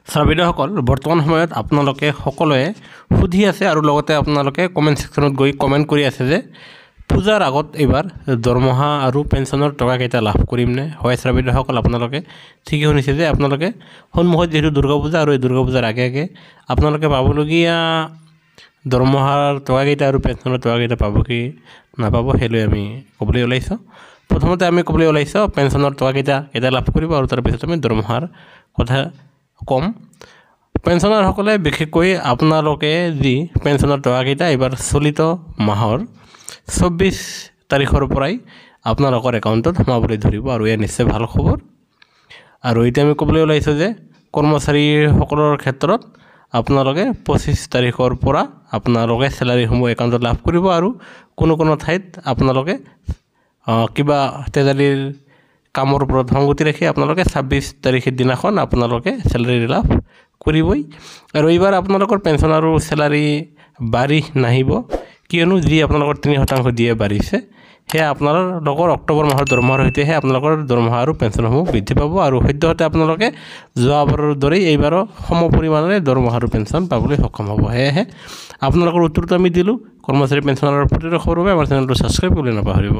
ছাত্ৰসকল বৰ্তমান সময়ত আপোনালোকে সকলোৱে সুধি আছে আৰু লগতে আপোনালোকে কমেন্ট সেকশনত গৈ কমেন্ট কৰি আছে যে পূজাৰ আগত এবাৰ দৰমহা আৰু পেঞ্চনৰ টকা কেইটা লাভ কৰিম নে হয় ছাত্ৰসকল আপোনালোকে ঠিকই শুনিছে যে আপোনালোকে সন্মুখত যেহেতু দুৰ্গা পূজা আৰু এই দুৰ্গা পূজাৰ আগে আপোনালোকে পাবলগীয়া দৰমহাৰ টকা কেইটা আৰু পেঞ্চনৰ টকা কেইটা পাব কি নাপাব হেলৈ আমি ক'বলৈ ওলাইছো প্ৰথমতে আমি ক'বলৈ ওলাইছো পেঞ্চনৰ টকা কেইটা লাভ কৰিব আৰু তাৰ পিছত আমি দৰমহাৰ কথা কম পেঞ্চনাৰ সকলে বিশেষকৈ আপোনালোকে যি পেঞ্চনৰ টকা কেইটা এবাৰ চলিত মাহৰ 24 তাৰিখৰ পৰাই আপোনালোকৰ একাউণ্টত সোমাবলৈ ধৰিব আৰু এয়া নিশ্চয় ভাল খবৰ আৰু এটা আমি ক'বলৈ ওলাইছো যে কৰ্মচাৰী সকলৰ ক্ষেত্ৰত আপোনালোকে 25 তাৰিখৰ পৰা আপোনালোকে স্যালাৰি সমূহ একাউণ্টত লাভ কৰিব আৰু কোনো ঠাইত আপোনালোকে কিবা তেজালিৰ কামৰ ওপৰত সংগতি ৰাখি আপোনালোকে 26 তাৰিখৰ দিনাখন আপোনালোকে স্যালাৰি লাভ কৰিবই আৰু এইবাৰ আপোনালোকৰ পেঞ্চন আৰু স্যালাৰি বাঢ়ি নাহিব কিয়নো যি আপোনালোকৰ 3% দিয়ে বাঢ়িছে হে আপোনালোকৰ অক্টোবৰ মাহৰ দৰমহাৰ হৈতে হে আপোনালোকৰ দৰমহা আৰু পেঞ্চনসমূহ বৃদ্ধি পাব আৰু সদ্যহতে আপোনালোকে যোৱাবাৰৰ দৰে এইবাৰ সম পৰিমাণৰে দৰমহা আৰু পেঞ্চন পাবলৈ সক্ষম হ'ব হে আপোনালোকৰ উত্তৰটো আমি দিলো কৰ্মচাৰী পেঞ্চনৰ প্ৰতিটো খবৰ বাবে আমাৰ চেনেলটো সাবস্ক্ৰাইব কৰিবলৈ নাপাহৰিব